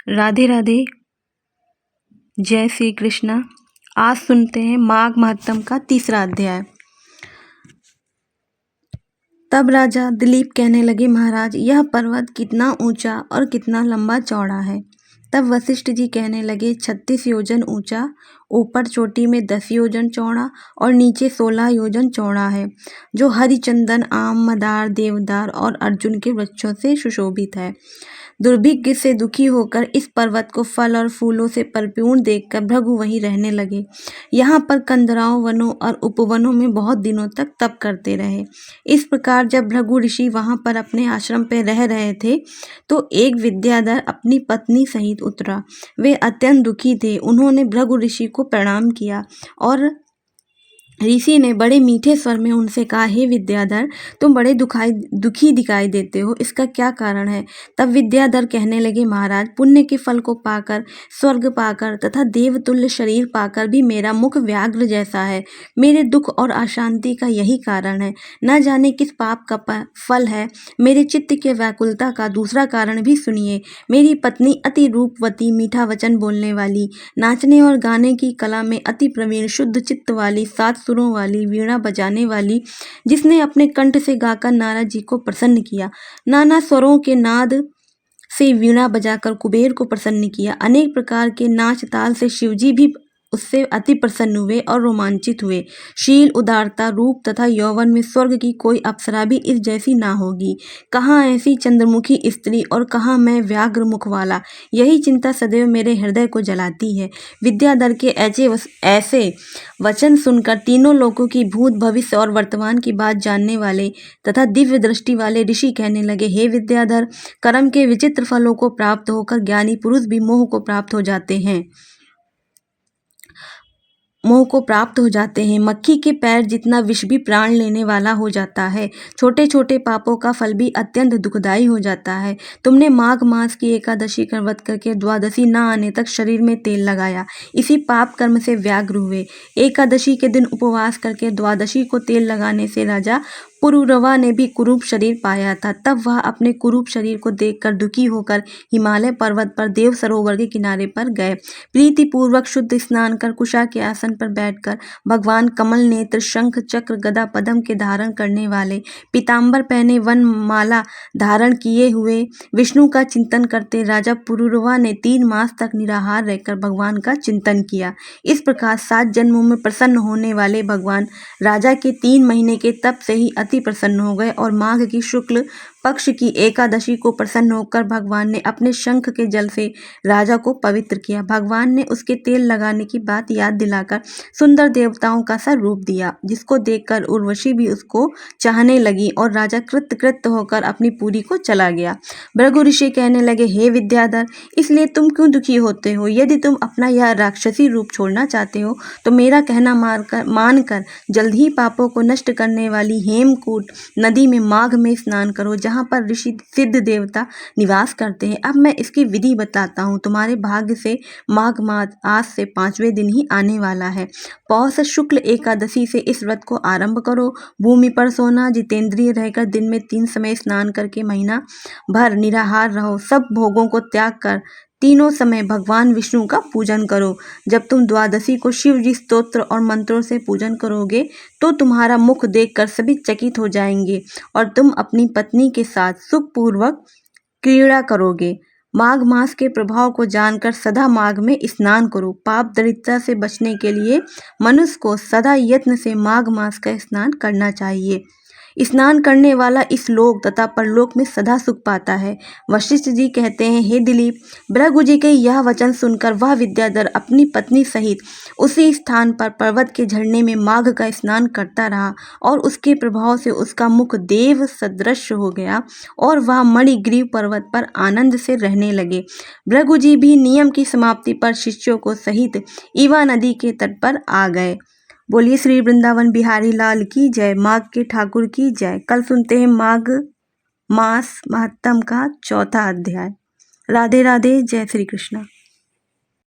राधे राधे, जय श्री कृष्णा। आज सुनते हैं माघ महात्म का तीसरा अध्याय। तब राजा दिलीप कहने लगे, महाराज यह पर्वत कितना ऊंचा और कितना लंबा चौड़ा है। तब वशिष्ठ जी कहने लगे, 36 योजन ऊंचा, ऊपर चोटी में 10 योजन चौड़ा और नीचे 16 योजन चौड़ा है, जो हरिचंदन, आम, मदार, देवदार और अर्जुन के वृक्षों से सुशोभित है। दुर्भिक्ष से दुखी होकर इस पर्वत को फल और फूलों से परिपूर्ण देखकर भृगु वहीं रहने लगे। यहाँ पर कंदराओं, वनों और उपवनों में बहुत दिनों तक तप करते रहे। इस प्रकार जब भृगु ऋषि वहाँ पर अपने आश्रम पर रह रहे थे तो एक विद्याधर अपनी पत्नी सहित उतरा। वे अत्यंत दुखी थे। उन्होंने भृगु ऋषि को प्रणाम किया और ऋषि ने बड़े मीठे स्वर में उनसे कहा, हे विद्याधर, तुम बड़े दुखी दिखाई देते हो, इसका क्या कारण है। तब विद्याधर कहने लगे, महाराज पुण्य के फल को पाकर, स्वर्ग पाकर तथा देवतुल्य शरीर पाकर भी मेरा मुख व्याघ्र जैसा है। मेरे दुख और अशांति का यही कारण है। न जाने किस पाप का फल है। मेरे चित्त के व्याकुलता का दूसरा कारण भी सुनिए। मेरी पत्नी अति रूपवती, मीठा वचन बोलने वाली, नाचने और गाने की कला में अति प्रवीण, शुद्ध चित्त वाली, 7 सुरों वाली, वीणा बजाने वाली, जिसने अपने कंठ से गाकर नारद जी को प्रसन्न किया। नाना स्वरों के नाद से वीणा बजाकर कुबेर को प्रसन्न किया। अनेक प्रकार के नाच ताल से शिवजी भी उससे अति प्रसन्न हुए और रोमांचित हुए। शील, उदारता, रूप तथा यौवन में स्वर्ग की कोई अप्सरा भी इस जैसी ना होगी। कहाँ ऐसी चंद्रमुखी स्त्री और कहाँ मैं व्याघ्र मुख वाला। यही चिंता सदैव मेरे हृदय को जलाती है। विद्याधर के ऐसे वचन सुनकर तीनों लोकों की भूत, भविष्य और वर्तमान की बात जानने वाले तथा दिव्य दृष्टि वाले ऋषि कहने लगे, हे विद्याधर, कर्म के विचित्र फलों को प्राप्त होकर ज्ञानी पुरुष भी मोह को प्राप्त हो जाते हैं। मक्खी के पैर जितना विष भी प्राण लेने वाला हो जाता है। छोटे छोटे पापों का फल भी अत्यंत दुखदायी हो जाता है। तुमने माघ मास की एकादशी का व्रत करके द्वादशी न आने तक शरीर में तेल लगाया, इसी पाप कर्म से व्याघ्र हुए। एकादशी के दिन उपवास करके द्वादशी को तेल लगाने से राजा पुरुरवा ने भी कुरूप शरीर पाया था। तब वह अपने कुरूप शरीर को देखकर दुखी होकर हिमालय पर्वत पर देव सरोवर के किनारे पर गए। प्रीति पूर्वक शुद्ध स्नान कर कुशा के आसन पर बैठकर भगवान कमल नेत्र, शंख, चक्र, गदा, पद्म के धारण करने वाले, पीताम्बर पहने, वन माला धारण किए हुए विष्णु का चिंतन करते राजा पुरुरवा ने 3 मास तक निराहार रहकर भगवान का चिंतन किया। इस प्रकार 7 जन्मों में प्रसन्न होने वाले भगवान राजा के 3 महीने के तप से ही अति प्रसन्न हो गए और माघ की शुक्ल पक्ष की एकादशी को प्रसन्न होकर भगवान ने अपने शंख के जल से राजा को पवित्र किया। भगवान ने उसके तेल लगाने की बात याद दिलाकर सुंदर देवताओं का सा रूप दिया, जिसको देखकर उर्वशी भी उसको चाहने लगी और राजा कृत होकर अपनी पुरी को चला गया। भृगु ऋषि कहने लगे, हे विद्याधर, इसलिए तुम क्यों दुखी होते हो। यदि तुम अपना यह राक्षसी रूप छोड़ना चाहते हो तो मेरा कहना मानकर जल्द ही पापों को नष्ट करने वाली हेमकूट नदी में माघ में स्नान करो, जहाँ पर ऋषि सिद्ध देवता निवास करते हैं। अब मैं इसकी विधि बताता हूँ। तुम्हारे भाग्य से माघ मास आज से 5वें दिन ही आने वाला है। पौष शुक्ल एकादशी से इस व्रत को आरंभ करो। भूमि पर सोना, जितेंद्रिय रहकर दिन में 3 समय स्नान करके महीना भर निराहार रहो। सब भोगों को त्याग कर तीनों समय भगवान विष्णु का पूजन करो। जब तुम द्वादशी को शिव जी स्तोत्र और मंत्रों से पूजन करोगे तो तुम्हारा मुख देखकर सभी चकित हो जाएंगे और तुम अपनी पत्नी के साथ सुखपूर्वक क्रीड़ा करोगे। माघ मास के प्रभाव को जानकर सदा माघ में स्नान करो। पाप दरिद्रता से बचने के लिए मनुष्य को सदा यत्न से माघ मास का स्नान करना चाहिए। स्नान करने वाला इस लोक तथा परलोक में सदा सुख पाता है। वशिष्ठ जी कहते हैं, हे दिलीप, भृगु जी के यह वचन सुनकर वह विद्याधर अपनी पत्नी सहित उसी स्थान पर पर्वत के झरने में माघ का स्नान करता रहा और उसके प्रभाव से उसका मुख देव सदृश हो गया और वह मणिग्रीव पर्वत पर आनंद से रहने लगे। भृगु जी भी नियम की समाप्ति पर शिष्यों को सहित ईवा नदी के तट पर आ गए। बोलिए श्री वृंदावन बिहारी लाल की जय। माघ के ठाकुर की जय। कल सुनते हैं माघ मास महात्म का 4था अध्याय। राधे राधे, जय श्री कृष्ण।